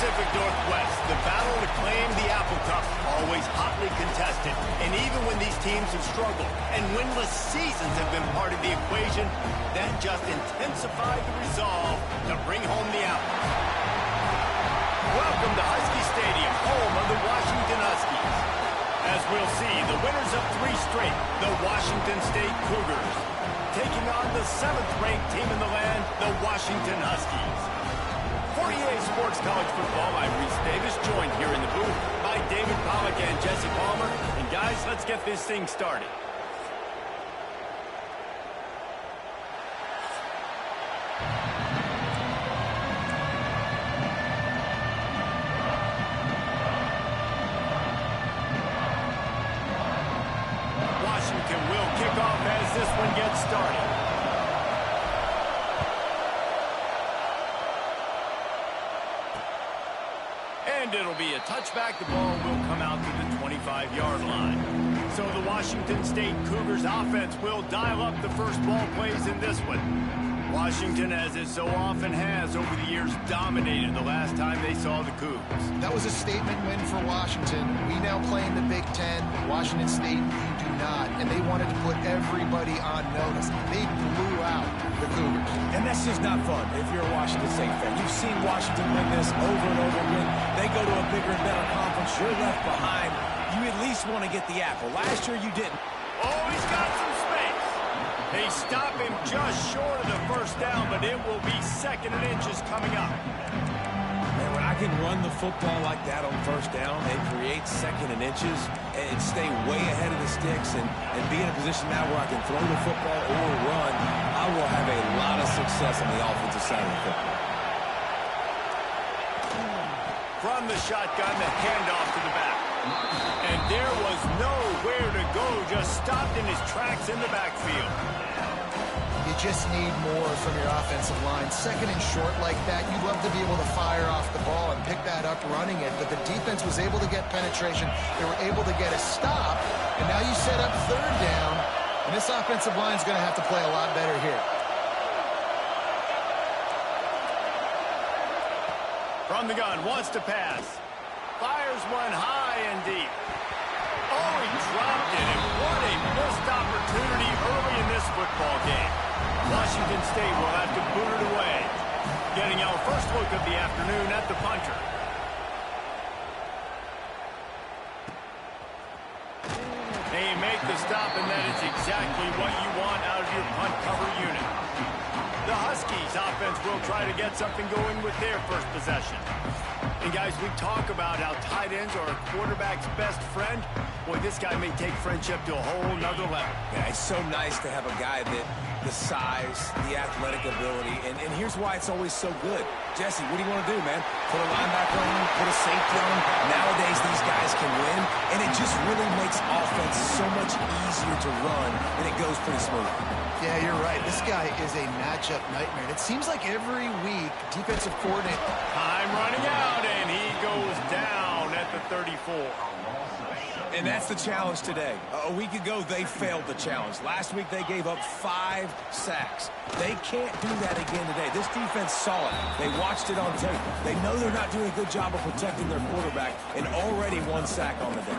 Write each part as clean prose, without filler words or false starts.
Pacific Northwest, the battle to claim the Apple Cup, always hotly contested. And even when these teams have struggled and winless seasons have been part of the equation, that just intensified the resolve to bring home the apple. Welcome to Husky Stadium, home of the Washington Huskies. As we'll see, the winners of 3 straight, the Washington State Cougars, taking on the 7th-ranked team in the land, the Washington Huskies. For EA Sports College Football, I'm Reese Davis, joined here in the booth by David Pollack and Jesse Palmer. And guys, let's get this thing started. Washington will kick off as this one gets started. And it'll be a touchback. The ball will come out to the 25-yard line. So the Washington State Cougars offense will dial up the first ball plays in this one. Washington, as it so often has over the years, dominated the last time they saw the Cougs. That was a statement win for Washington. We now play in the Big Ten. Washington State, you do not. And they wanted to put everybody on notice. They blew out the Cougars. And that's just not fun if you're a Washington State fan. You've seen Washington win this over and over again. They go to a bigger and better conference. You're left behind. You at least want to get the apple. Last year you didn't. Oh, he's got some space. They stop him just short of the first down, but it will be 2nd and inches coming up. And when I can run the football like that on first down and create 2nd and inches and stay way ahead of the sticks and be in a position now where I can throw the football or run, I will have a lot of success on the offensive side of the football. From the shotgun, the handoff to the back. And there was nowhere to go, just stopped in his tracks in the backfield. You just need more from your offensive line. 2nd and short like that, you'd love to be able to fire off the ball and pick that up running it, but the defense was able to get penetration. They were able to get a stop, and now you set up 3rd down, and this offensive line is going to have to play a lot better here. From the gun, wants to pass. Fires one high and deep. Oh, he dropped it, and what a missed opportunity early in this football game. Washington State will have to boot it away. Getting our first look of the afternoon at the punter. They make the stop, and that is exactly what you want out of your punt cover unit. The Huskies offense will try to get something going with their first possession. And guys, we talk about how tight ends are a quarterback's best friend. Boy, this guy may take friendship to a whole nother level. Yeah, it's so nice to have a guy that the size, the athletic ability, and here's why it's always so good. Jesse, what do you want to do, man? Put a linebacker on him, put a safety on him. Nowadays, these guys can win, and it just really makes offense so much easier to run, and it goes pretty smooth. Yeah, you're right. This guy is a matchup nightmare. It seems like every week, defensive coordinator... Time running out, and he goes down at the 34. And that's the challenge today. A week ago, they failed the challenge. Last week, they gave up 5 sacks. They can't do that again today. This defense saw it. They watched it on tape. They know they're not doing a good job of protecting their quarterback, and already 1 sack on the day.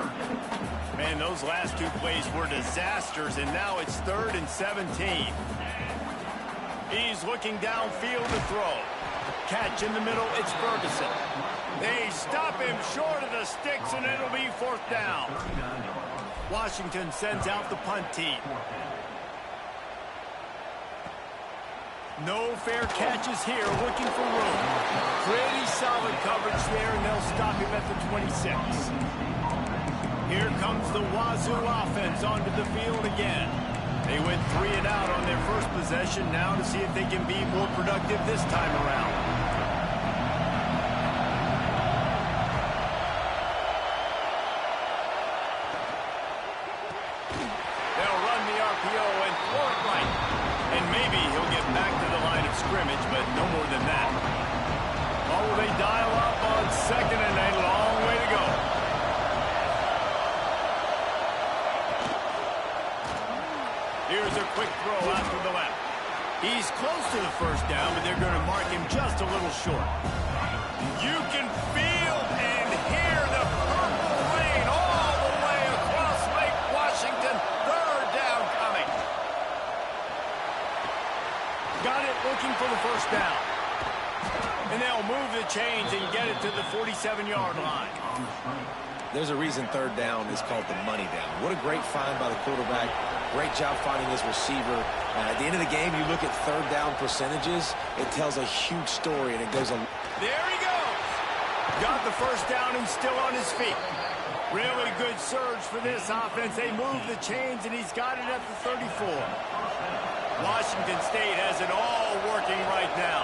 Man, those last 2 plays were disasters, and now it's 3rd and 17. He's looking downfield to throw. Catch in the middle, it's Ferguson. They stop him short of the sticks, and it'll be 4th down. Washington sends out the punt team. No fair catches here, looking for room. Pretty solid coverage there, and they'll stop him at the 26. Here comes the Wazoo offense onto the field again. They went 3 and out on their first possession, now to see if they can be more productive this time around. They'll run the RPO and throw it right. And maybe he'll get back to the line of scrimmage, but no more than that. Oh, they dial up on 2nd and a long way to go. Here's a quick throw out to the left. He's close to the first down, but they're going to mark him just a little short. You can feel chains and get it to the 47-yard line. There's a reason third down is called the money down. What a great find by the quarterback. Great job finding his receiver. At the end of the game, you look at third down percentages, it tells a huge story, and it goes a... There he goes. Got the first down and still on his feet. Really good surge for this offense. They move the chains, and he's got it at the 34. Washington State has it all working right now.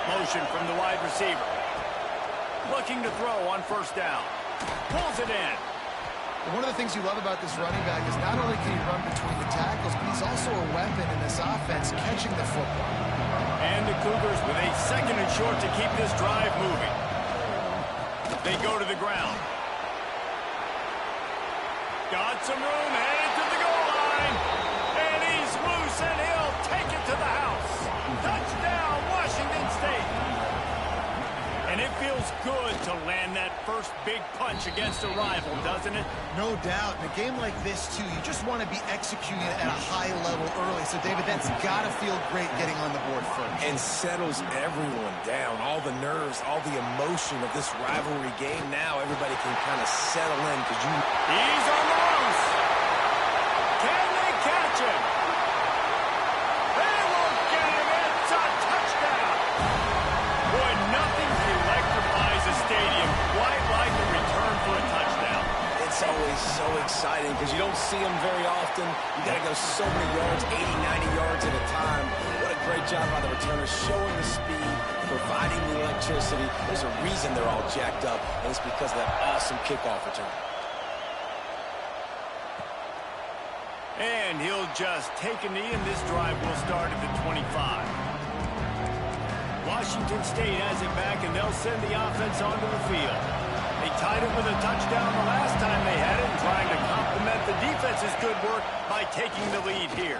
Motion from the wide receiver. Looking to throw on first down. Pulls it in. One of the things you love about this running back is not only can he run between the tackles, but he's also a weapon in this offense catching the football. And the Cougars with a second and short to keep this drive moving. They go to the ground. Got some room, headed to the goal line. And he's loose, and he'll take it to the house. Touchdown, Washington State. And it feels good to land that first big punch against a rival, doesn't it? No doubt. In a game like this, too, you just want to be executing it at a high level early. So, David, that's got to feel great getting on the board first. And settles everyone down. All the nerves, all the emotion of this rivalry game. Now everybody can kind of settle in because you... He's on the loose. Can they catch him? They won't get him. It's a touchdown. Boy, nothing electrifies a stadium quite like a return for a touchdown. It's always so exciting because you don't see them very often. You got to go so many yards, 80, 90 yards at a time. What a great job by the returners, showing the speed, providing the electricity. There's a reason they're all jacked up, and it's because of that awesome kickoff return. And he'll just take a knee, and this drive will start at the 25. Washington State has it back, and they'll send the offense onto the field. They tied it with a touchdown the last time they had it, and trying to complement the defense's good work by taking the lead here.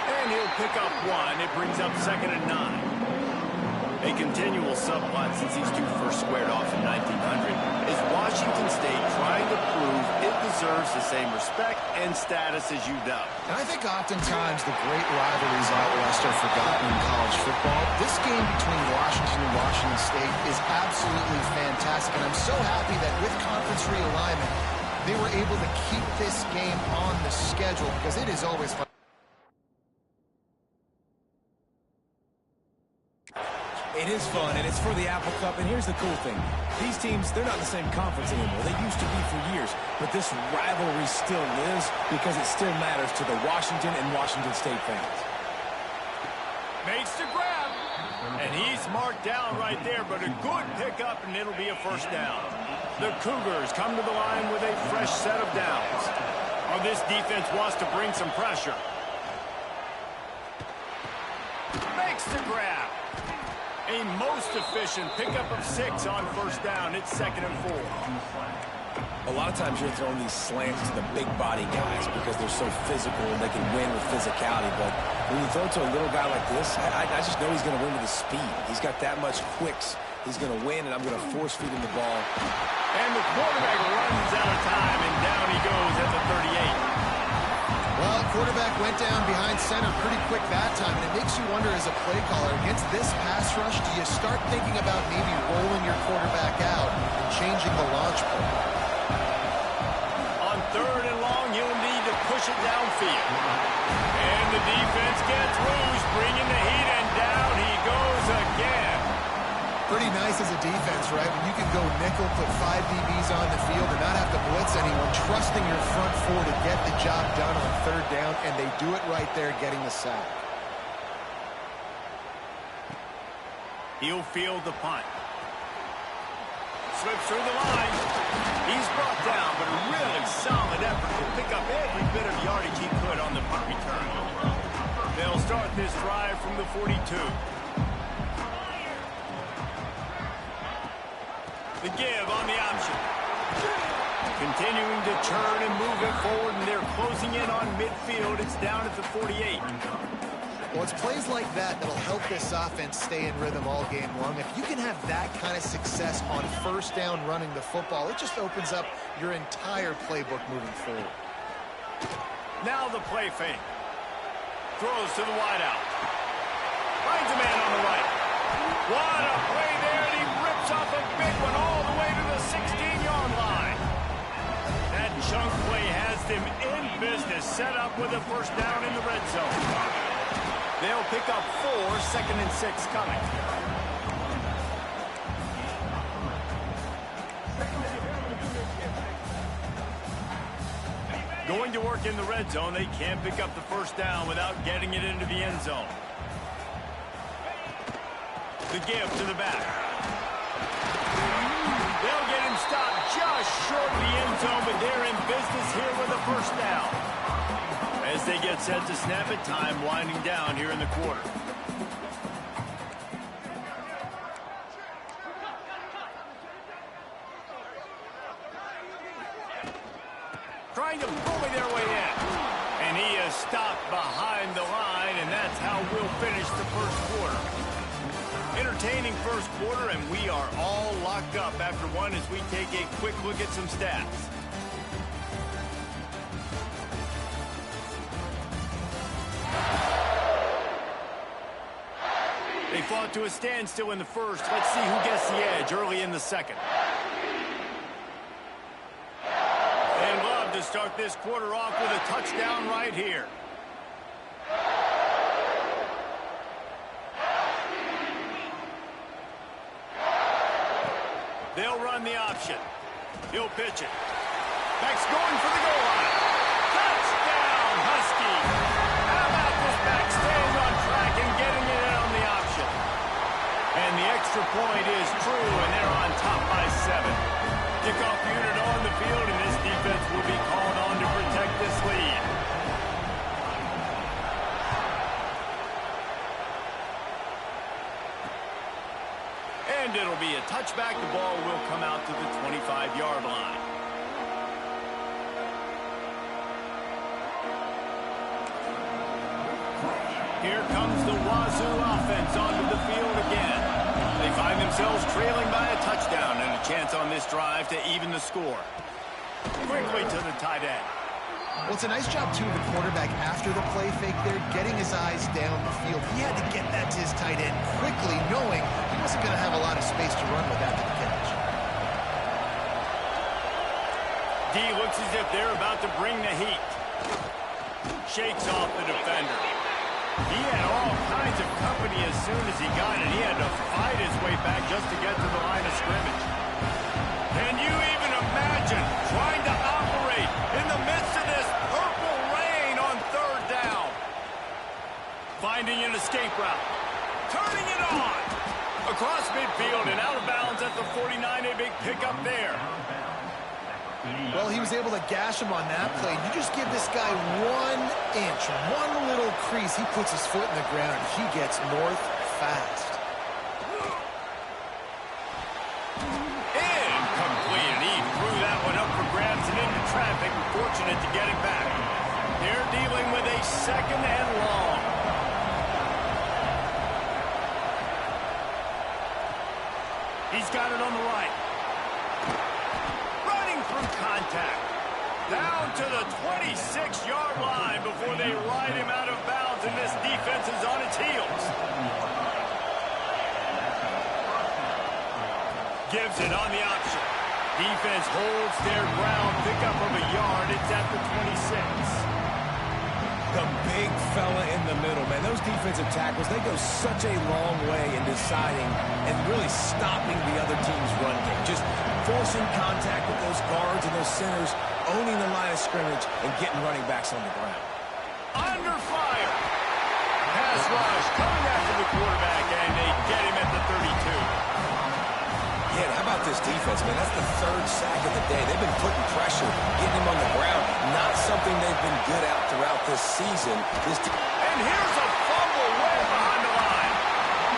And he'll pick up one. It brings up 2nd and 9. A continual subplot since these two first squared off in 1900 is Washington State trying to prove it deserves the same respect and status as UW. And I think oftentimes the great rivalries out west are forgotten in college football. This game between Washington and Washington State is absolutely fantastic, and I'm so happy that with conference realignment, they were able to keep this game on the schedule because it is always fun. It is fun, and it's for the Apple Cup, and here's the cool thing. These teams, they're not in the same conference anymore. They used to be for years, but this rivalry still lives because it still matters to the Washington and Washington State fans. Makes the grab, and he's marked down right there, but a good pickup, and it'll be a first down. The Cougars come to the line with a fresh set of downs. Oh, this defense wants to bring some pressure. Makes the grab. A most efficient pickup of 6 on first down. It's 2nd and 4. A lot of times you're throwing these slants to the big body guys because they're so physical and they can win with physicality. But when you throw it to a little guy like this, I just know he's going to win with his speed. He's got that much quicks. He's going to win, and I'm going to force feed him the ball. And the quarterback runs out of time, and down he goes at the 38. Well, quarterback went down behind center pretty quick that time, and it makes you wonder as a play caller, against this pass rush, do you start thinking about maybe rolling your quarterback out and changing the launch play? On 3rd and long, you'll need to push it downfield. And the defense gets loose, bringing the heat, and down he goes again. Pretty nice as a defense, right? When you can go nickel, put 5 DBs on the field and not have to blitz anyone, trusting your front four to get the job done on 3rd down, and they do it right there, getting the sack. He'll field the punt. Slips through the line. He's brought down, but a really solid effort to pick up every bit of yardage he could on the punt return. They'll start this drive from the 42. The give on the option. Continuing to churn and move it forward, and they're closing in on midfield. It's down at the 48. Well, it's plays like that that'll help this offense stay in rhythm all game long. If you can have that kind of success on first down running the football, it just opens up your entire playbook moving forward. Now the play fake. Throws to the wideout. Finds a man on the right. What a play there, and he rips off a big one all the way to the 16-yard line. That chunk play has them in business, set up with a first down in the red zone. They'll pick up 4, 2nd and 6 coming. Going to work in the red zone, they can't pick up the first down without getting it into the end zone. The give to the back. They'll get him stopped just short of the end zone, but they're in business here with a first down. As they get set to snap it, time winding down here in the quarter. Trying to bully their way in. And he is stopped behind the line, and that's how we'll finish the first quarter. Entertaining first quarter, and we are all locked up after one as we take a quick look at some stats. They fought to a standstill in the first. Let's see who gets the edge early in the second. And love to start this quarter off with a touchdown right here. They'll run the option. He'll pitch it. Back's going for the goal line. Touchdown, Husky. How about this back staying on track and getting it in on the option? And the extra point is true, and they're on top by 7. Kickoff unit on the field, and this defense will be called on to protect this lead. And it'll be a touchback. The ball will come out to the 25-yard line. Here comes the Wazoo offense onto the field again. They find themselves trailing by a touchdown and a chance on this drive to even the score. Quickly to the tight end. Well, it's a nice job, too, of the quarterback after the play fake there, getting his eyes down the field. He had to get that to his tight end quickly, knowing he wasn't going to have a lot of space to run with after the catch. D looks as if they're about to bring the heat. Shakes off the defender. He had all kinds of company as soon as he got it. He had to fight his way back just to get to the line of scrimmage. Can you even imagine trying to operate in the midst of this purple rain on 3rd down? Finding an escape route. Turning it on. Across midfield and out of bounds at the 49. A big pickup there. Well, he was able to gash him on that play. You just give this guy 1 inch, one little crease. He puts his foot in the ground. He gets north fast. Incomplete. He threw that one up for grabs and into traffic. Fortunate to get it back. They're dealing with a 2nd and long. He's got it on the right. Contact. Down to the 26-yard line before they ride him out of bounds, and this defense is on its heels. Gives it on the option. Defense holds their ground. Pickup of a yard. It's at the 26. The big fella in the middle, man. Those defensive tackles, they go such a long way in deciding and really stopping the other team's run game. Just forcing contact with those guards and those centers, owning the line of scrimmage, and getting running backs on the ground. Under fire. Pass rush coming after the quarterback, and they get him at the 32. Yeah, how about this defense, man? That's the 3rd sack of the day. They've been putting pressure, getting him on the ground. Not something they've been good at throughout this season. And here's a fumble way behind the line.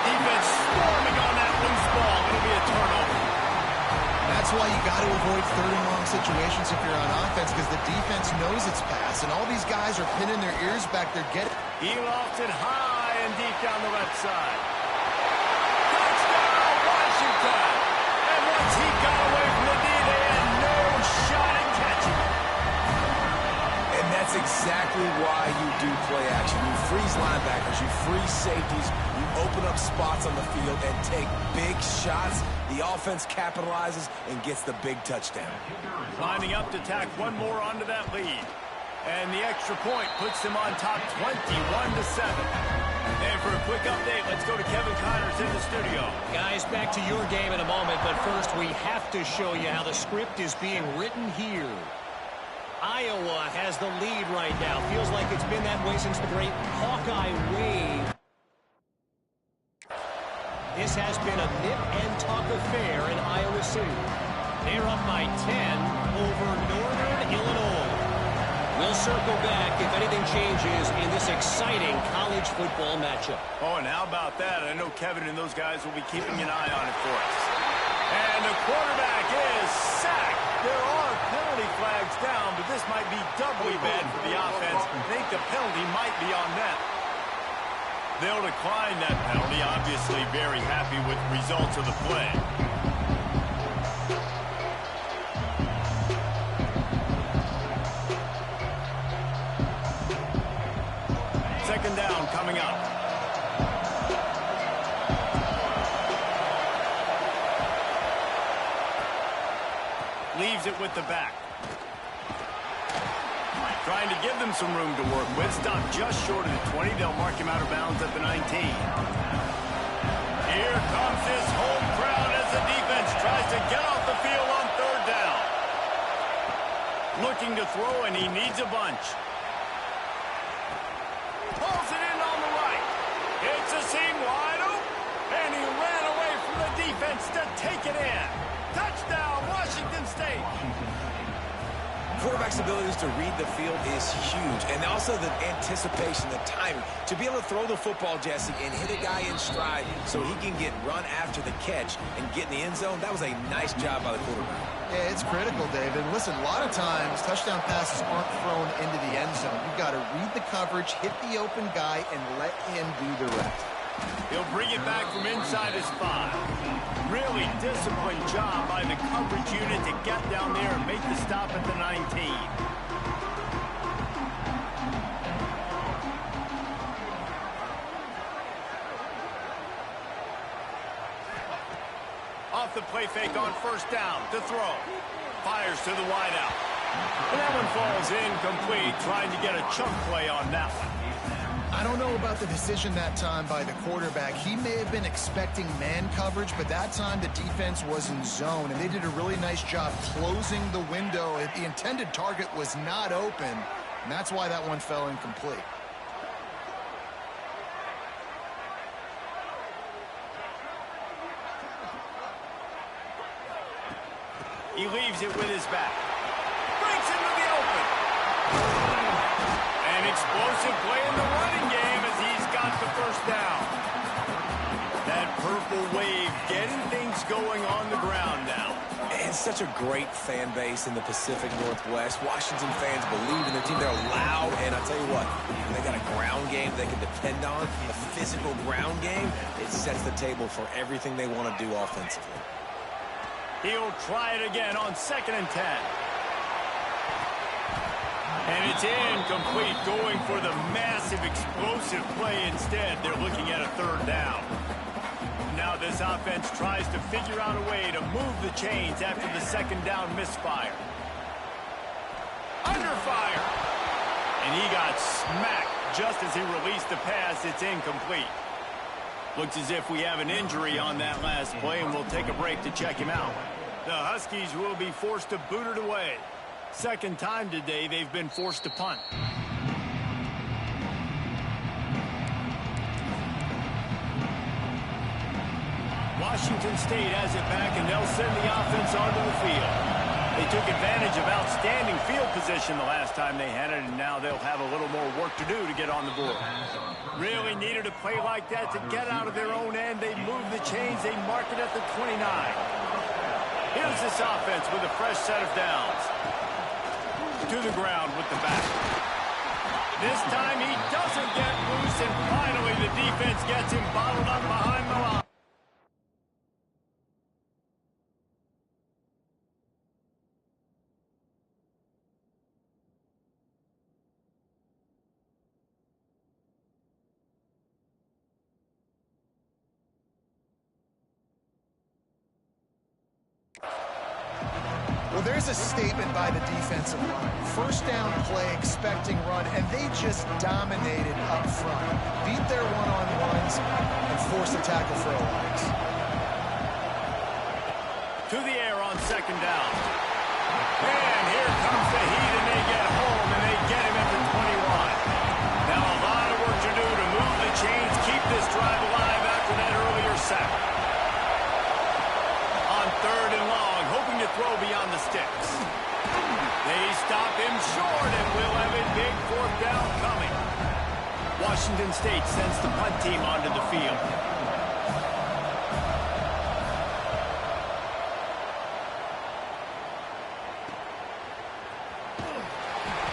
Defense swarming on that loose ball. It'll be a turnover. That's why you got to avoid 3rd and long situations if you're on offense, because the defense knows it's pass, and all these guys are pinning their ears back. They're getting. He lofted high and deep down the left side. Touchdown, Washington! And once he got away from the D, they had no shot at catching him. And that's exactly why you do play action. You freeze linebackers, you free safeties, you open up spots on the field and take big shots. The offense capitalizes and gets the big touchdown. Lining up to tack one more onto that lead. And the extra point puts them on top 21-7. And for a quick update, let's go to Kevin Connors in the studio. Guys, back to your game in a moment, but first we have to show you how the script is being written here. Iowa has the lead right now. Feels like it's been that way since the great Hawkeye wave. This has been a nip-and-tuck affair in Iowa City. They're up by 10 over Northern Illinois. We'll circle back if anything changes in this exciting college football matchup. Oh, and how about that? I know Kevin and those guys will be keeping an eye on it for us. And the quarterback is sacked. There are penalty flags down, but this might be doubly bad for the offense. I think the penalty might be on them. They'll decline that penalty, obviously very happy with the results of the play. Second down coming up. Leaves it with the back. Trying to give them some room to work with. Stopped just short of the 20. They'll mark him out of bounds at the 19. Here comes this home crowd as the defense tries to get off the field on third down. Looking to throw, and he needs a bunch. Pulls it in on the right. It's a seam wide open. And he ran away from the defense to take it in. Touchdown, Washington State. Quarterback's abilities to read the field is huge. And also the anticipation, the timing. To be able to throw the football, Jesse, and hit a guy in stride so he can get run after the catch and get in the end zone, that was a nice job by the quarterback. Yeah, it's critical, David. Listen, a lot of times touchdown passes aren't thrown into the end zone. You've got to read the coverage, hit the open guy, and let him do the rest. He'll bring it back from inside his 5. Really disciplined job by the coverage unit to get down there and make the stop at the 19. Off the play fake on first down to throw. Fires to the wideout. And that one falls incomplete, trying to get a chunk play on that one. I don't know about the decision that time by the quarterback. He may have been expecting man coverage, but that time the defense was in zone, and they did a really nice job closing the window. The intended target was not open, and that's why that one fell incomplete. He leaves it with his back. Breaks into the open. An explosive play in the running game as he's got the first down. That purple wave getting things going on the ground now. And such a great fan base in the Pacific Northwest. Washington fans believe in their team. They're loud, and I tell you what, when they got a ground game they can depend on, a physical ground game, it sets the table for everything they want to do offensively. He'll try it again on 2nd and 10. And it's incomplete, going for the massive explosive play instead. They're looking at a 3rd down. Now this offense tries to figure out a way to move the chains after the 2nd down misfire. Under fire. And he got smacked just as he released the pass. It's incomplete. Looks as if we have an injury on that last play, and we'll take a break to check him out. The Huskies will be forced to boot it away. 2nd time today they've been forced to punt. Washington State has it back, and they'll send the offense onto the field. They took advantage of outstanding field position the last time they had it, and now they'll have a little more work to do to get on the board. Really needed a play like that to get out of their own end. They move the chains. They mark it at the 29. Here's this offense with a fresh set of downs. To the ground with the back. This time he doesn't get loose, and finally the defense gets him bottled up behind the line. Well, there's a statement by the defensive line. First down play, expecting run, and they just dominated up front. Beat their one-on-ones and forced a tackle for a loss. To the air on second down. And here comes the heat, and they get home, and they get him at the 21. Now a lot of work to do to move the chains, keep this drive alive after that earlier sack. On third and long, hoping to throw beyond the sticks. They stop him short, and we'll have a big fourth down coming. Washington State sends the punt team onto the field.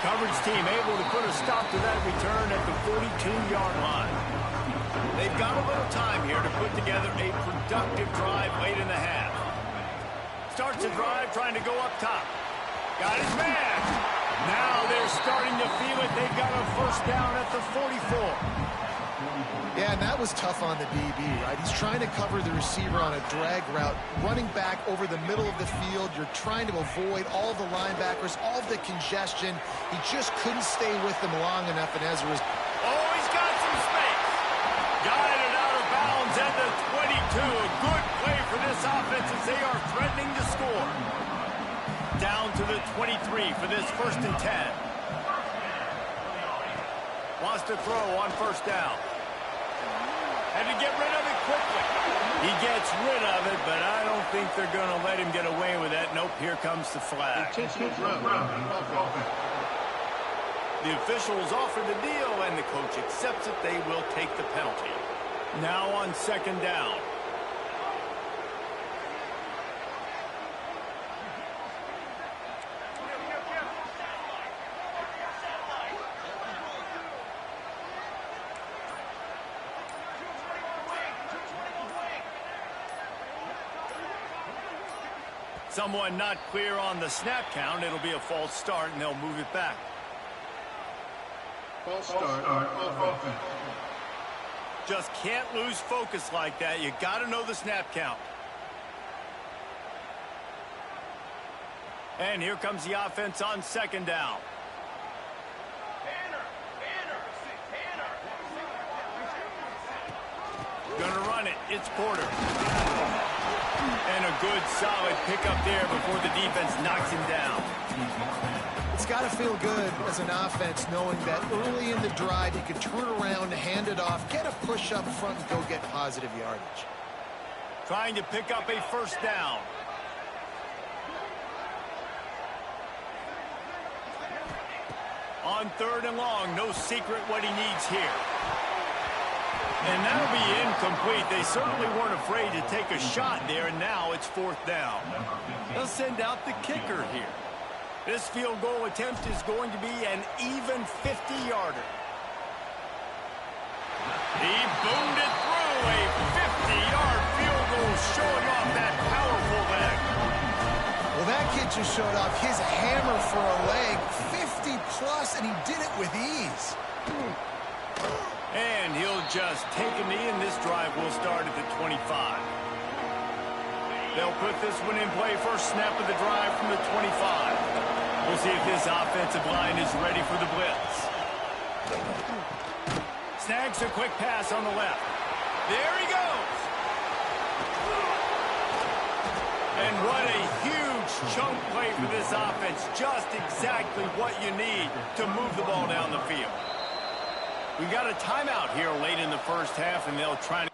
Coverage team able to put a stop to that return at the 42-yard line. They've got a little time here to put together a productive drive late in the half. Starts the drive trying to go up top. Got his man. Now they're starting to feel it. They've got a first down at the 44. Yeah, and that was tough on the DB, right? He's trying to cover the receiver on a drag route, running back over the middle of the field. You're trying to avoid all the linebackers, all the congestion. He just couldn't stay with them long enough, and as a result... Oh, he's got some space. Got it out of bounds at the 22. A good play for this offense as they are threatening to score. Down to the 23 for this 1st and 10. Wants to throw on first down. Had to get rid of it quickly. He gets rid of it, but I don't think they're going to let him get away with that. Nope, here comes the flag. The officials offer the deal, and the coach accepts it. They will take the penalty. Now on second down. Someone not clear on the snap count. It'll be a false start, and they'll move it back. False start. Just can't lose focus like that. You got to know the snap count. And here comes the offense on second down. Gonna run it. It's Porter. And a good, solid pickup there before the defense knocks him down. It's got to feel good as an offense knowing that early in the drive you can turn around, hand it off, get a push up front, and go get positive yardage. Trying to pick up a first down. On third and long, no secret what he needs here. And that'll be incomplete. They certainly weren't afraid to take a shot there, and now it's fourth down. They'll send out the kicker here. This field goal attempt is going to be an even 50-yarder. He boomed it through, a 50-yard field goal showing off that powerful leg. Well, that kid just showed off his hammer for a leg, 50-plus, and he did it with ease. And he'll just take a knee, and this drive will start at the 25. They'll put this one in play. First snap of the drive from the 25. We'll see if this offensive line is ready for the blitz. Snags a quick pass on the left. There he goes. And what a huge chunk play for this offense. Just exactly what you need to move the ball down the field. We've got a timeout here late in the first half, and they'll try to...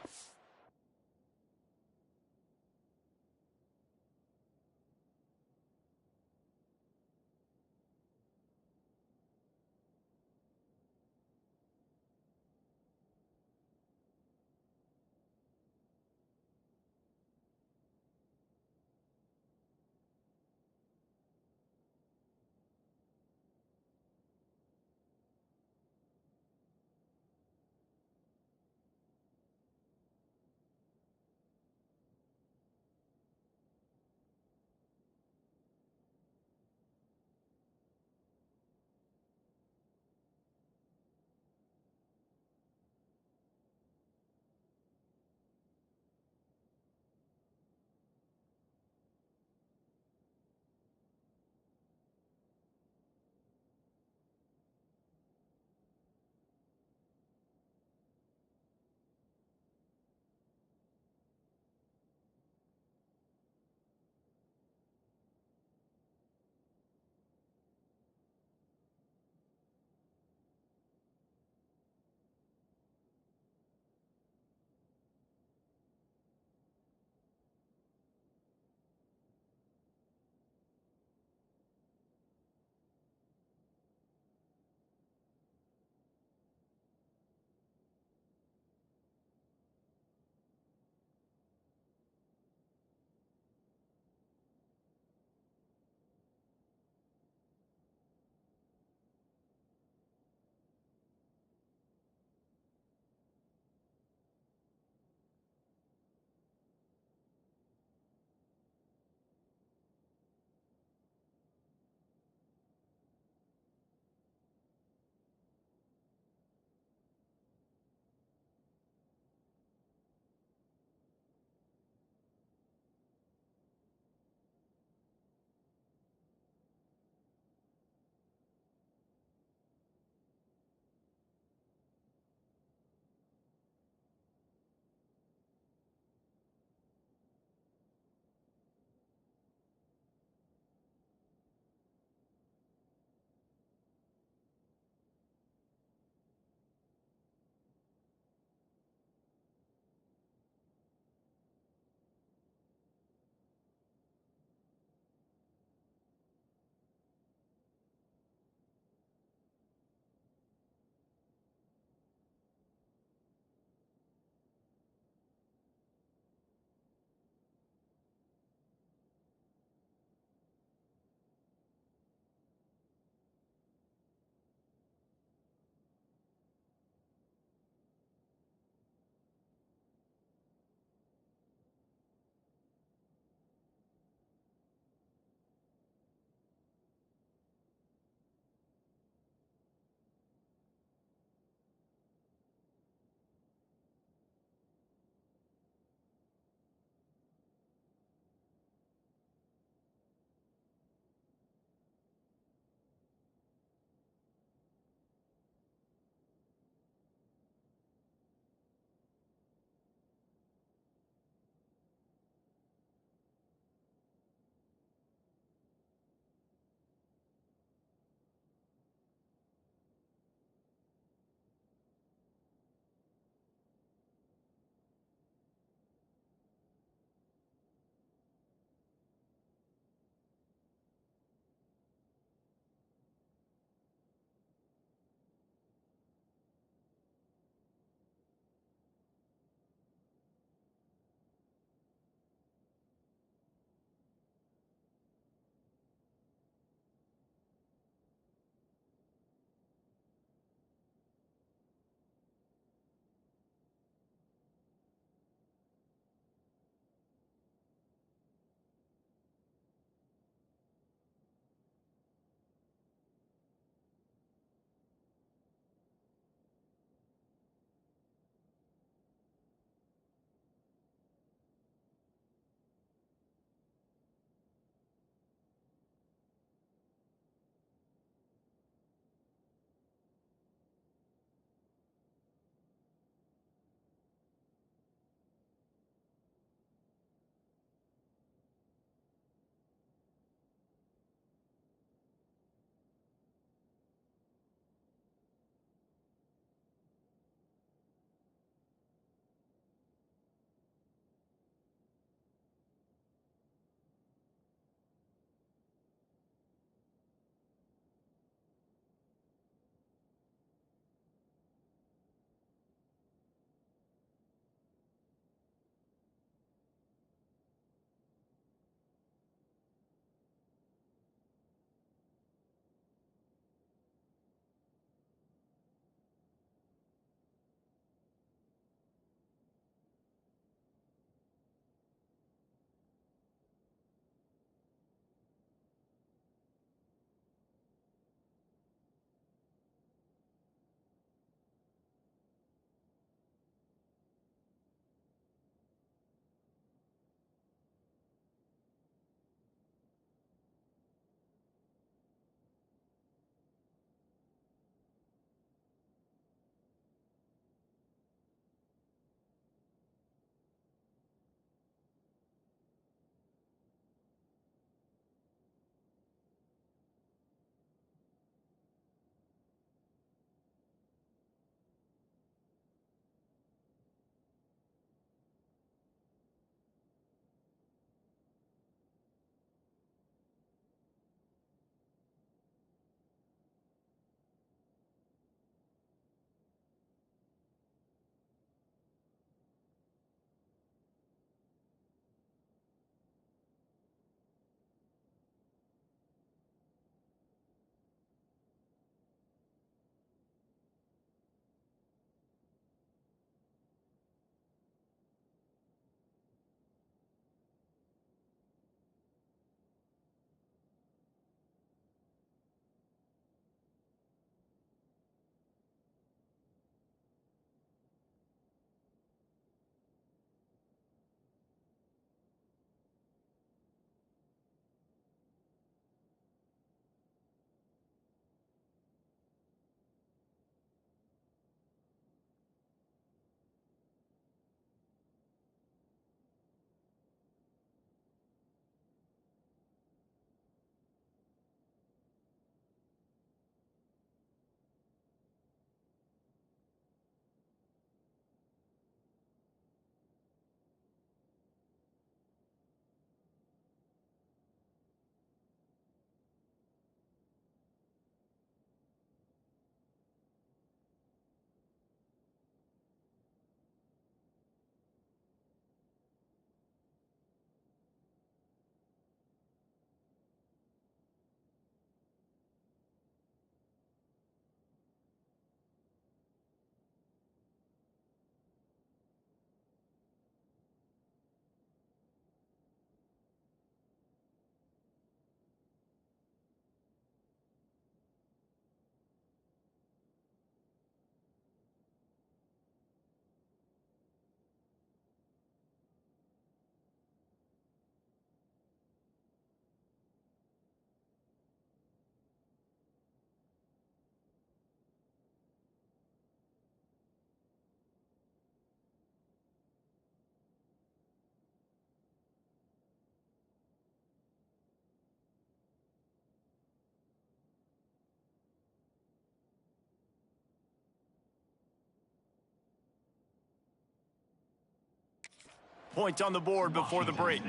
Points on the board before the break.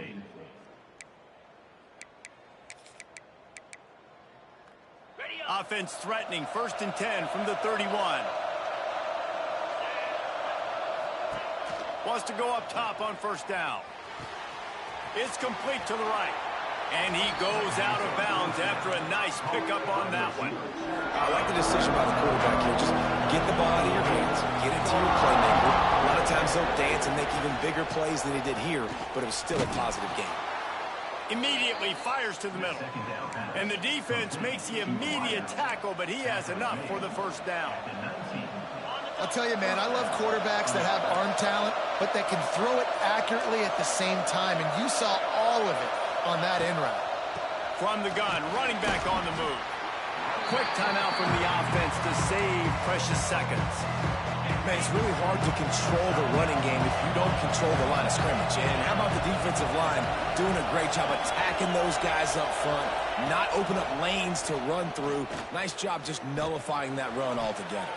Offense threatening, 1st and 10 from the 31. Wants to go up top on 1st down. It's complete to the right. And he goes out of bounds after a nice pickup on that one. I like the decision by the quarterback here. Just get the ball out of your hands. Get it to your playmaker. A lot of times they'll dance and make even bigger plays than he did here, but it was still a positive game. Immediately fires to the middle. And the defense makes the immediate tackle, but he has enough for the 1st down. I'll tell you, man, I love quarterbacks that have arm talent, but that can throw it accurately at the same time, and you saw all of it on that in route. From the gun, running back on the move. Quick timeout from the offense to save precious seconds. Man, it's really hard to control the running game if you don't control the line of scrimmage. And how about the defensive line doing a great job attacking those guys up front, not open up lanes to run through. Nice job just nullifying that run altogether.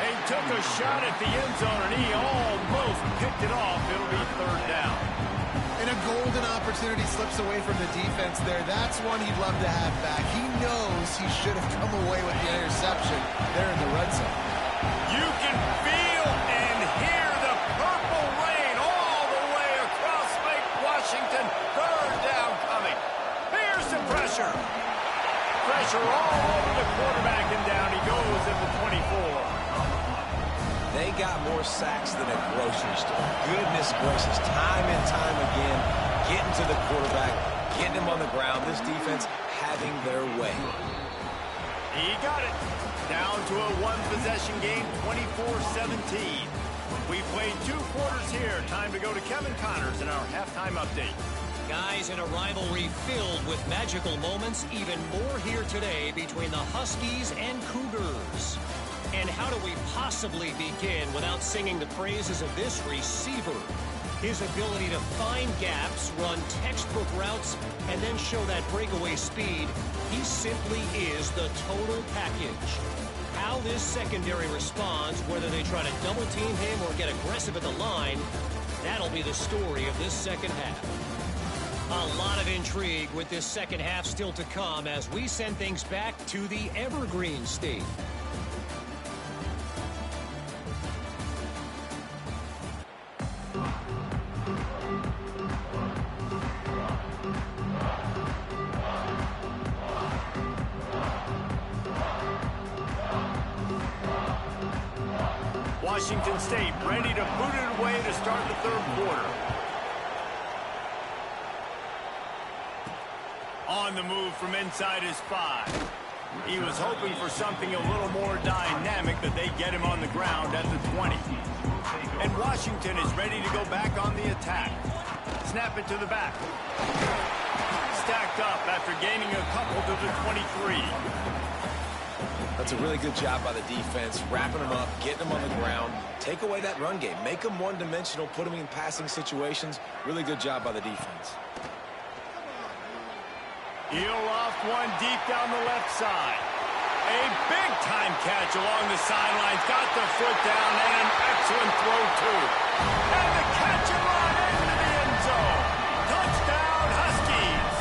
He took a shot at the end zone, and he almost picked it off. It'll be 3rd down. And a golden opportunity slips away from the defense there. That's one he'd love to have back. He knows he should have come away with the interception there in the red zone. You can feel and hear the purple rain all the way across Lake Washington. 3rd down coming. Here's the pressure. Pressure all over the quarterback, and down he goes at the 24. They got more sacks than a grocery store. Goodness gracious, time and time again, getting to the quarterback, getting him on the ground. This defense having their way. He got it. Down to a 1-possession game, 24-17. We played 2 quarters here. Time to go to Kevin Connors in our halftime update. Guys, in a rivalry filled with magical moments, even more here today between the Huskies and Cougars. And how do we possibly begin without singing the praises of this receiver? His ability to find gaps, run textbook routes, and then show that breakaway speed. He simply is the total package. How this secondary responds, whether they try to double team him or get aggressive at the line, that'll be the story of this second half. A lot of intrigue with this second half still to come as we send things back to the Evergreen State. Washington State ready to boot it away to start the 3rd quarter. On the move from inside his 5. He was hoping for something a little more dynamic, but they get him on the ground at the 20. And Washington is ready to go back on the attack. Snap it to the back. Stacked up after gaining a couple to the 23. That's a really good job by the defense, wrapping them up, getting them on the ground, take away that run game, make them one-dimensional, put them in passing situations. Really good job by the defense. He'll loft one deep down the left side. A big-time catch along the sidelines. Got the foot down and an excellent throw, too. And the catch and run into the end zone. Touchdown, Huskies.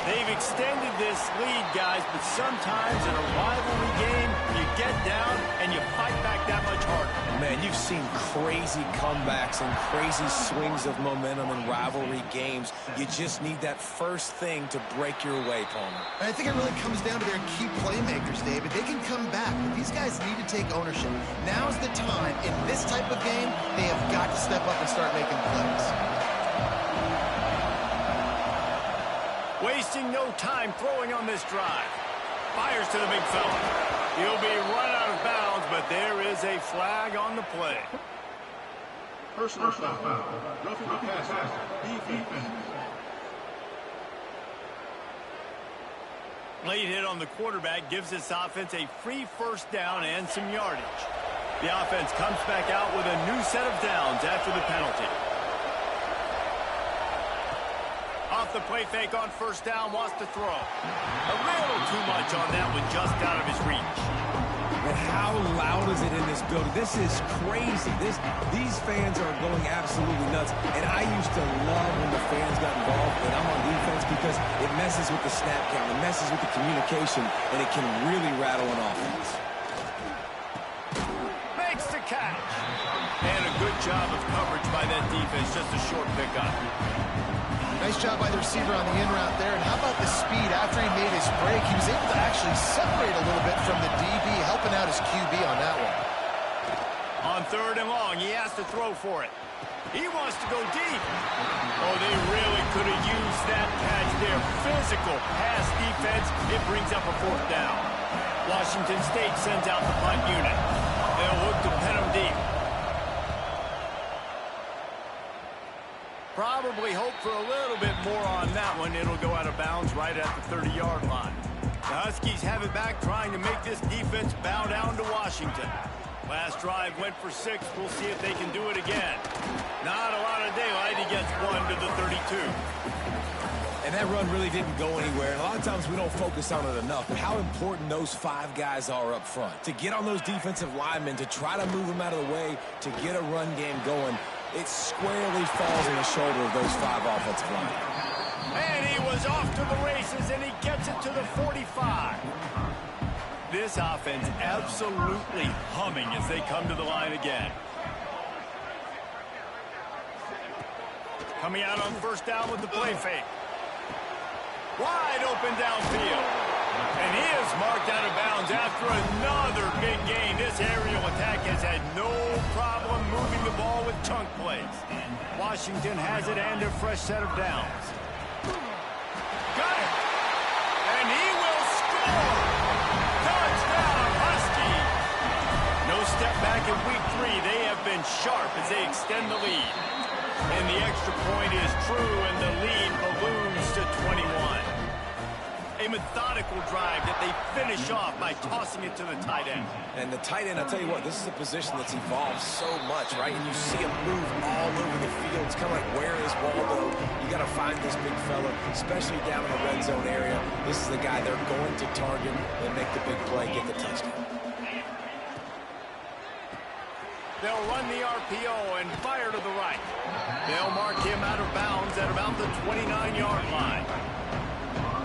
They've extended this lead, guys, but sometimes in a rivalry game, you get down and you fight back that much harder. Man, you've seen crazy comebacks and crazy swings of momentum in rivalry games. You just need that first thing to break your way, Palmer. I think it really comes down to their key playmakers, David. They can come back, but these guys need to take ownership. Now's the time. In this type of game, they have got to step up and start making plays. Wasting no time throwing on this drive. Fires to the big fella. He'll be run out of bounds, but there is a flag on the play. Personal foul. Roughing the passer. Defense. Late hit on the quarterback gives this offense a free 1st down and some yardage. The offense comes back out with a new set of downs after the penalty. Off the play fake on 1st down, wants to throw. A little too much on that one, just out of his reach. And how loud is it in this building? This is crazy. These fans are going absolutely nuts. And I used to love when the fans got involved when I'm on defense because it messes with the snap count, it messes with the communication, and it can really rattle an offense. Makes the catch. And a good job of coverage by that defense, just a short pickup. Nice job by the receiver on the in route there. And how about the speed after he made his break? He was able to actually separate a little bit from the DB, helping out his QB on that one. On 3rd and long, he has to throw for it. He wants to go deep. Oh, they really could have used that catch there. Physical pass defense. It brings up a 4th down. Washington State sends out the punt unit. They'll look to pin him deep. Probably hope for a little bit more on that one. It'll go out of bounds right at the 30-yard line. The Huskies have it back, trying to make this defense bow down to Washington. Last drive went for 6. We'll see if they can do it again. Not a lot of daylight. He gets 1 to the 32. And that run really didn't go anywhere. And a lot of times we don't focus on it enough, but how important those 5 guys are up front. To get on those defensive linemen, to try to move them out of the way, to get a run game going, it squarely falls on the shoulder of those 5 offensive linemen. And he was off to the races, and he gets it to the 45. This offense absolutely humming as they come to the line again. Coming out on 1st down with the play fake. Wide open downfield. And he is marked out of bounds after another big gain. This aerial attack has had no problem moving the ball with chunk plays. Washington has it and a fresh set of downs. Got it. And he will score. Touchdown, Huskies. No step back in week 3. They have been sharp as they extend the lead. And the extra point is true, and the lead balloons to 21. A methodical drive that they finish off by tossing it to the tight end. And the tight end, I'll tell you what, this is a position that's evolved so much, right? And you see him move all over the field. It's kind of like, where is Waldo? You got to find this big fella, especially down in the red zone area. This is the guy they're going to target and make the big play, get the touchdown. They'll run the RPO and fire to the right. They'll mark him out of bounds at about the 29-yard line.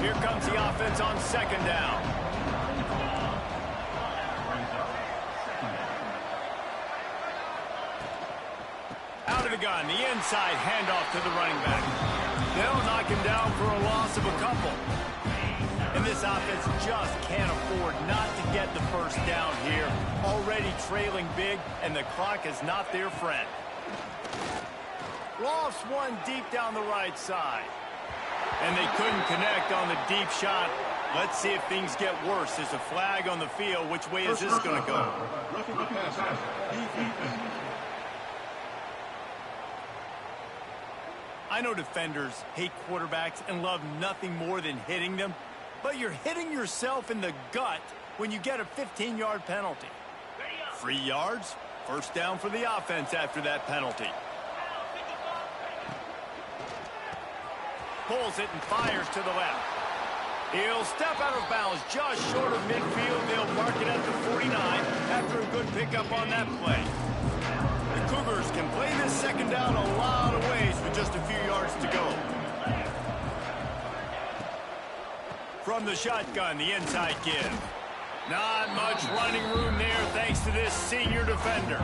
Here comes the offense on 2nd down. Out of the gun, the inside handoff to the running back. They'll knock him down for a loss of a couple. And this offense just can't afford not to get the 1st down here. Already trailing big, and the clock is not their friend. Lofts one deep down the right side. And they couldn't connect on the deep shot. Let's see if things get worse. There's a flag on the field. Which way is this going to go? I know defenders hate quarterbacks and love nothing more than hitting them. But you're hitting yourself in the gut when you get a 15-yard penalty. 3 yards, 1st down for the offense after that penalty. Pulls it and fires to the left. He'll step out of bounds just short of midfield. They'll mark it at the 49 after a good pickup on that play. The Cougars can play this 2nd down a lot of ways with just a few yards to go. From the shotgun, the inside give. Not much running room there thanks to this senior defender.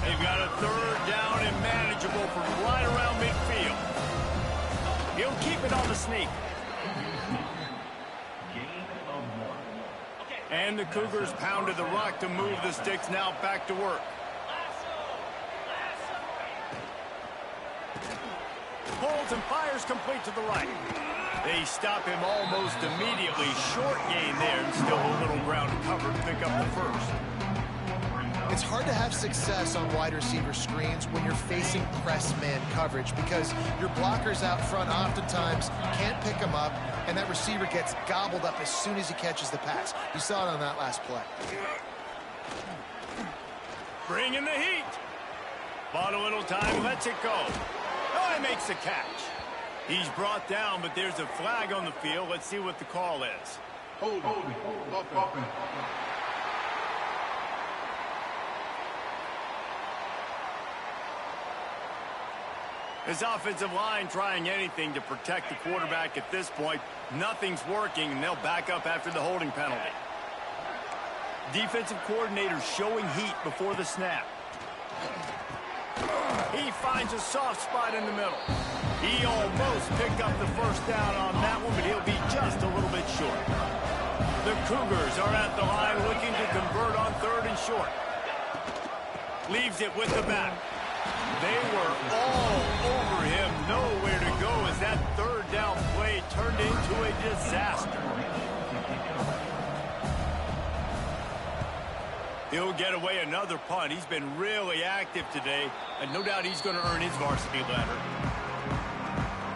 They've got a 3rd down and manageable from right around midfield. He'll keep it on the sneak. And the Cougars pounded the rock to move the sticks, now back to work. Pulls and fires complete to the right. They stop him almost immediately. Short gain there, and still a little ground to cover to pick up the 1st. It's hard to have success on wide receiver screens when you're facing press man coverage because your blockers out front oftentimes can't pick them up, and that receiver gets gobbled up as soon as he catches the pass. You saw it on that last play. Bringing the heat. Bought a little time, lets it go. Oh, he makes the catch. He's brought down, but there's a flag on the field. Let's see what the call is. Holding. His offensive line trying anything to protect the quarterback at this point. Nothing's working, and they'll back up after the holding penalty. Defensive coordinator showing heat before the snap. He finds a soft spot in the middle. He almost picked up the first down on that one, but he'll be just a little bit short. The Cougars are at the line looking to convert on 3rd and short. Leaves it with the back. They were all over him, nowhere to go as that 3rd down play turned into a disaster. He'll get away another punt. He's been really active today, and no doubt he's going to earn his varsity letter.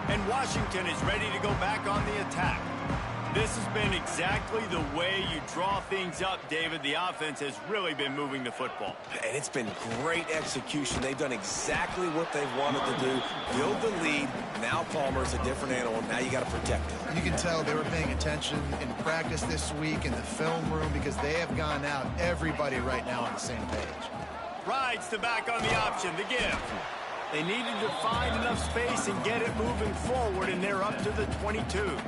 And Washington is ready to go back on the attack. This has been exactly the way you draw things up, David. The offense has really been moving the football. And it's been great execution. They've done exactly what they've wanted to do. Build the lead. Now Palmer's a different animal. Now you got to protect him. You can tell they were paying attention in practice this week in the film room because they have gone out, everybody right now on the same page. Rides the back on the option, the give. They needed to find enough space and get it moving forward, and they're up to the 22.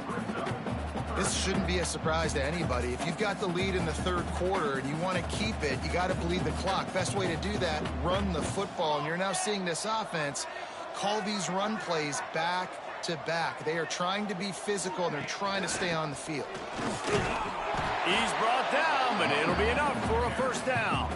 This shouldn't be a surprise to anybody. If you've got the lead in the 3rd quarter and you want to keep it, you got to bleed the clock. Best way to do that, run the football. And you're now seeing this offense call these run plays back to back. They are trying to be physical, and they're trying to stay on the field. He's brought down, but it'll be enough for a first down.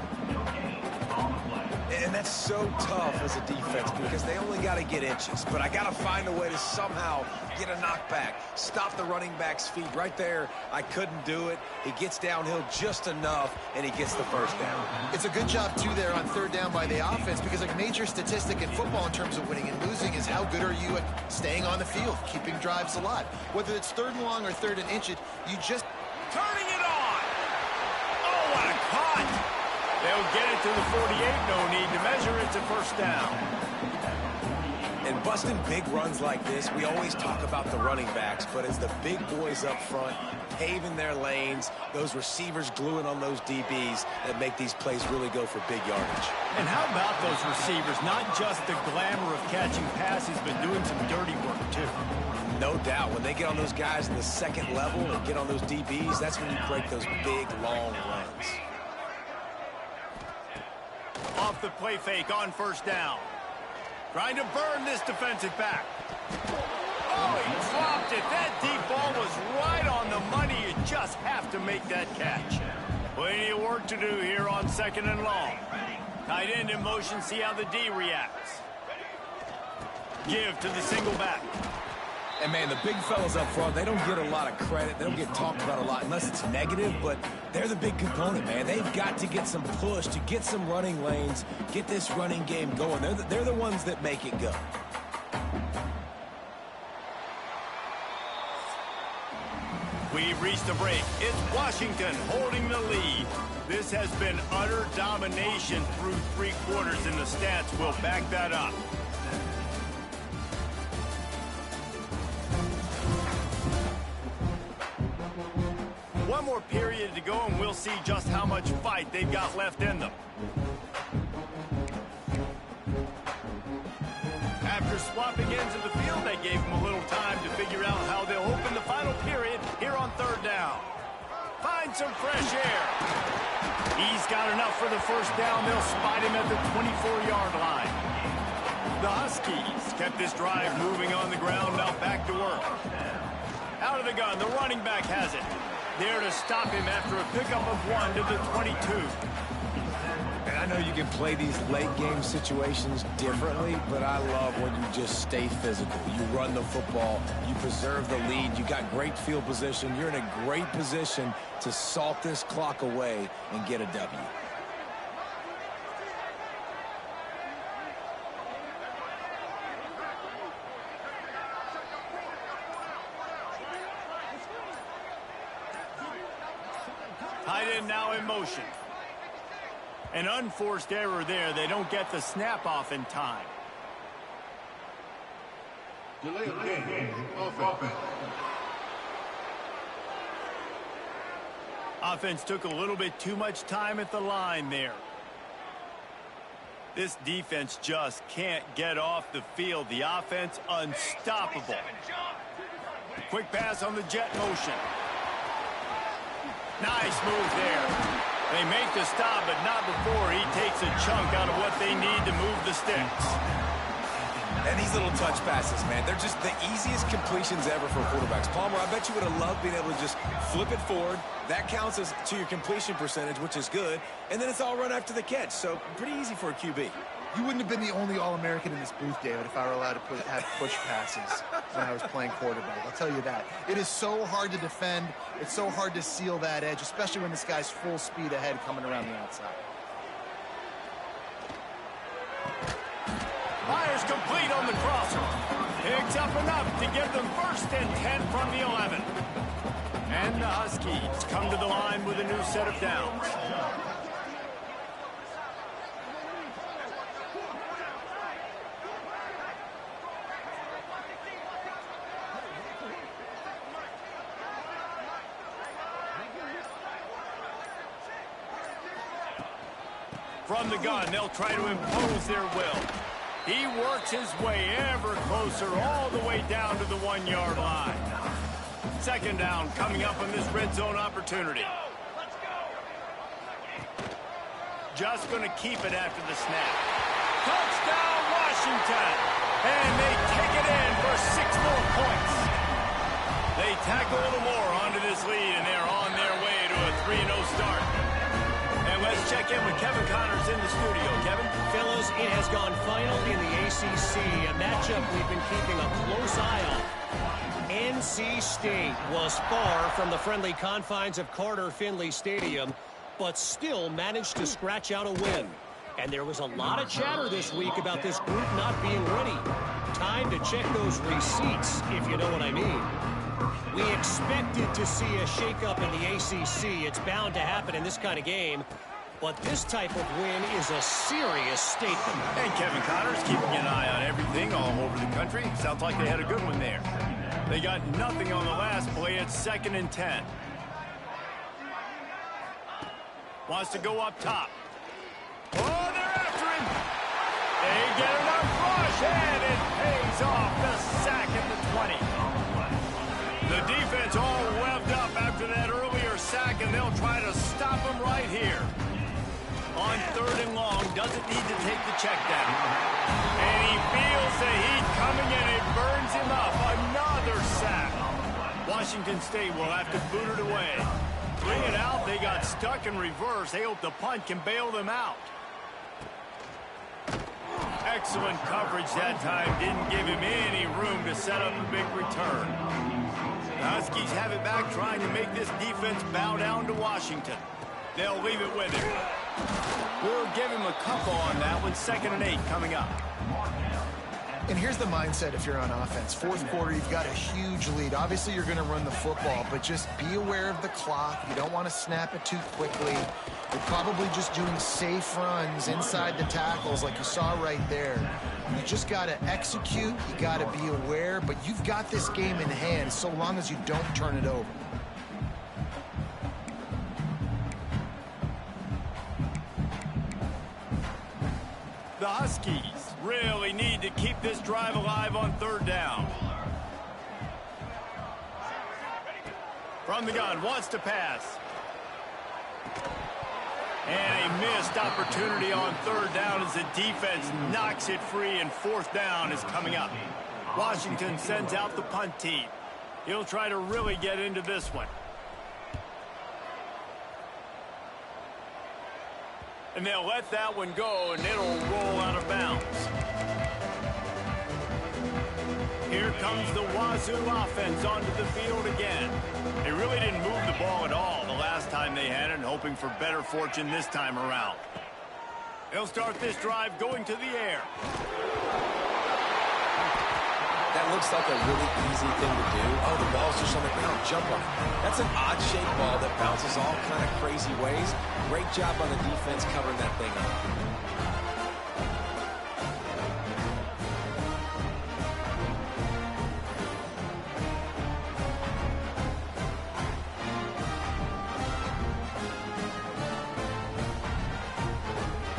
And that's so tough as a defense because they only got to get inches. But I got to find a way to somehow get a knockback, stop the running back's feet. Right there, I couldn't do it. He gets downhill just enough, and he gets the first down. It's a good job, too, there on 3rd down by the offense because a major statistic in football in terms of winning and losing is how good are you at staying on the field, keeping drives alive. Whether it's 3rd and long or 3rd and inch, you just... Turning it on! Oh, what a cut! They'll get it to the 48, no need to measure. It's a first down. And busting big runs like this, we always talk about the running backs, but it's the big boys up front, paving their lanes, those receivers gluing on those DBs that make these plays really go for big yardage. And how about those receivers? Not just the glamour of catching passes, but doing some dirty work, too. No doubt. When they get on those guys in the 2nd level and get on those DBs, that's when you break those big, long runs. Off the play fake on first down. Trying to burn this defensive back. Oh, he dropped it. That deep ball was right on the money. You just have to make that catch. Plenty of work to do here on 2nd and long. Tight end in motion, see how the D reacts. Give to the single back. And, man, the big fellas up front, they don't get a lot of credit. They don't get talked about a lot unless it's negative, but they're the big component, man. They've got to get some push to get some running lanes, get this running game going. They're the ones that make it go. We've reached a break. It's Washington holding the lead. This has been utter domination through 3 quarters, and the stats will back that up. One more period to go, and we'll see just how much fight they've got left in them. After swapping ends of the field, they gave them a little time to figure out how they'll open the final period here on 3rd down. Find some fresh air. He's got enough for the first down. They'll spot him at the 24-yard line. The Huskies kept this drive moving on the ground, now back to work. Out of the gun, the running back has it. There to stop him after a pickup of 1 to the 22. And I know you can play these late game situations differently, but I love when you just stay physical. You run the football, you preserve the lead, you got great field position. You're in a great position to salt this clock away and get a W. Tight end now in motion. An unforced error there. They don't get the snap off in time. Delay of game. Offense. Offense took a little bit too much time at the line there. This defense just can't get off the field. The offense unstoppable. Quick pass on the jet motion. Nice move there. They make the stop, but not before he takes a chunk out of what they need to move the sticks. And these little touch passes, man, they're just the easiest completions ever for quarterbacks. Palmer, I bet you would have loved being able to just flip it forward. That counts as to your completion percentage, which is good. And then it's all run after the catch, so pretty easy for a QB. You wouldn't have been the only All-American in this booth, David, if I were allowed to have push passes when I was playing quarterback. I'll tell you that. It is so hard to defend. It's so hard to seal that edge, especially when this guy's full speed ahead coming around the outside. Fires complete on the crosser. Picks up enough to give them 1st and 10 from the 11. And the Huskies come to the line with a new set of downs. From the gun, they'll try to impose their will. He works his way ever closer all the way down to the 1-yard line. 2nd down coming up on this red zone opportunity. Just going to keep it after the snap. Touchdown, Washington! And they take it in for 6 more points. They tack a little more onto this lead, and they're on their way to a 3-0 start. And let's check in with Kevin Connors in the studio. Kevin? Fellas, it has gone final in the ACC, a matchup we've been keeping a close eye on. NC State was far from the friendly confines of Carter Finley Stadium, but still managed to scratch out a win. And there was a lot of chatter this week about this group not being ready. Time to check those receipts, if you know what I mean. We expected to see a shakeup in the ACC. It's bound to happen in this kind of game. But this type of win is a serious statement. And Kevin Connors keeping an eye on everything all over the country. Sounds like they had a good one there. They got nothing on the last play. It's 2nd and 10. Wants to go up top. Oh, they're after him. They get enough rush, and it pays off. The sack at the 20. The defense all revved up after that earlier sack, and they'll try to stop him right here. On 3rd and long, doesn't need to take the check down. And he feels the heat coming, and it burns him up. Another sack. Washington State will have to boot it away. Bring it out. They got stuck in reverse. They hope the punt can bail them out. Excellent coverage that time. Didn't give him any room to set up a big return. The Huskies have it back, trying to make this defense bow down to Washington. They'll leave it with him. We'll give him a couple on that one. 2nd and 8 coming up. And here's the mindset if you're on offense. 4th quarter, you've got a huge lead. Obviously, you're going to run the football, but just be aware of the clock. You don't want to snap it too quickly. You're probably just doing safe runs inside the tackles like you saw right there. You just got to execute. You got to be aware, but you've got this game in hand so long as you don't turn it over. The Huskies really need to keep this drive alive on 3rd down. From the gun, wants to pass. And a missed opportunity on 3rd down as the defense knocks it free, and 4th down is coming up. Washington sends out the punt team. He'll try to really get into this one. And they'll let that one go, and it'll roll out of bounds. Here comes the Wazoo offense onto the field again. They really didn't move the ball at all the last time they had it, hoping for better fortune this time around. They'll start this drive going to the air. That looks like a really easy thing to do. Oh, the ball's just on the ground. Jump on it. That's an odd-shaped ball that bounces all kind of crazy ways. Great job on the defense covering that thing up.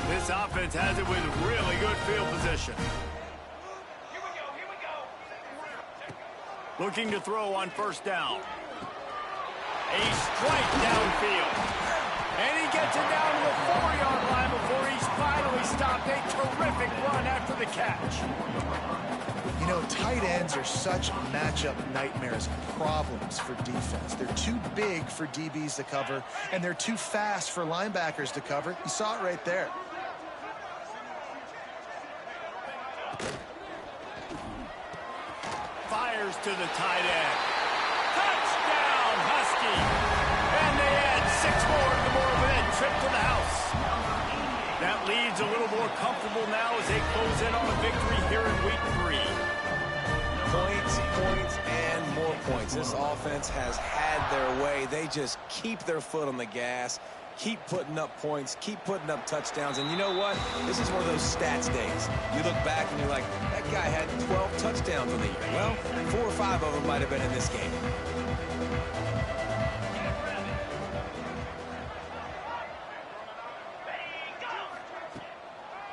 This offense offense has it with really good field position. Looking to throw on first down. A strike downfield. And he gets it down to the 4-yard line before he's finally stopped. A terrific run after the catch. You know, tight ends are such matchup nightmares and problems for defense. They're too big for DBs to cover, and they're too fast for linebackers to cover. You saw it right there. Fires to the tight end. Touchdown, Husky. And they add 6 more to the Moorhead trip to the house. That lead's a little more comfortable now as they close in on a victory here in week 3. Points, points, and more points. This offense has had their way. They just keep their foot on the gas, keep putting up points, keep putting up touchdowns. And you know what? This is one of those stats days. You look back and you're like, that guy had 12 touchdowns in the year. Well, 4 or 5 of them might have been in this game.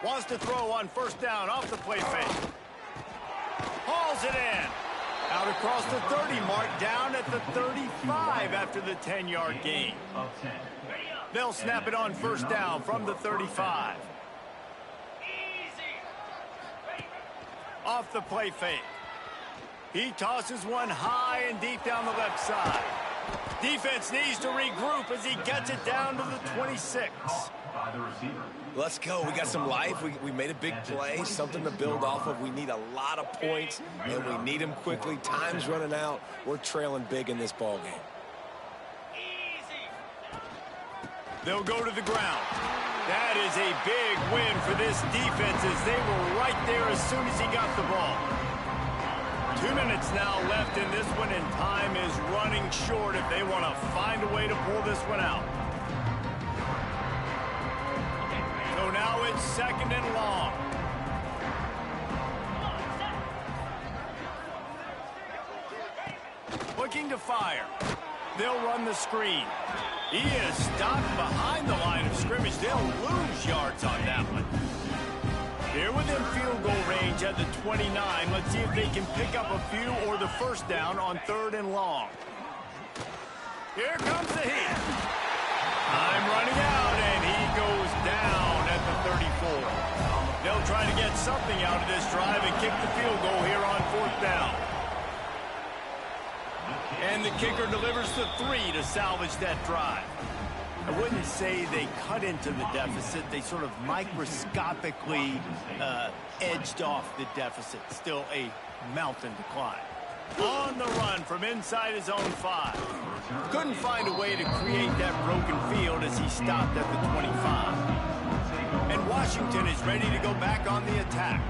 Wants to throw on first down off the play fake. Hauls it in. Out across the 30 mark, down at the 35 after the 10-yard gain. They'll snap it on first down from the 35. Off the play fake. He tosses one high and deep down the left side. Defense needs to regroup as he gets it down to the 26. Let's go. We got some life. We made a big play, something to build off of. We need a lot of points, and we need them quickly. Time's running out. We're trailing big in this ball game. They'll go to the ground. That is a big win for this defense as they were right there as soon as he got the ball. 2 minutes now left in this one, and time is running short if they want to find a way to pull this one out. So now it's 2nd and long. Looking to fire. They'll run the screen. He is stopped behind the line of scrimmage. They'll lose yards on that one. They're within field goal range at the 29. Let's see if they can pick up a few or the first down on 3rd and long. Here comes the hit. Time running out, and he goes down at the 34. They'll try to get something out of this drive and kick the field goal here on 4th down. And the kicker delivers the 3 to salvage that drive. I wouldn't say they cut into the deficit. They sort of microscopically edged off the deficit. Still a mountain to climb. On the run from inside his own 5. Couldn't find a way to create that broken field as he stopped at the 25. And Washington is ready to go back on the attack.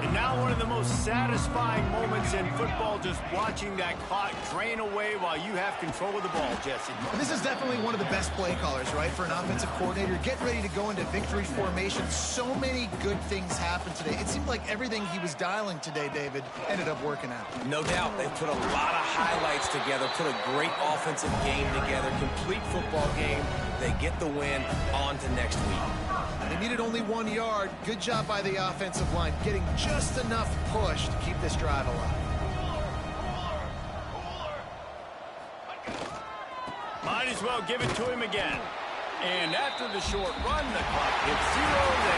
And now one of the most satisfying moments in football, just watching that clock drain away while you have control of the ball, Jesse. This is definitely one of the best play callers, right, for an offensive coordinator. Get ready to go into victory formation. So many good things happened today. It seemed like everything he was dialing today, David, ended up working out. No doubt. They put a lot of highlights together, put a great offensive game together, complete football game. They get the win. On to next week. They needed only 1 yard. Good job by the offensive line, getting just enough push to keep this drive alive. Might as well give it to him again. And after the short run, the clock hits 0.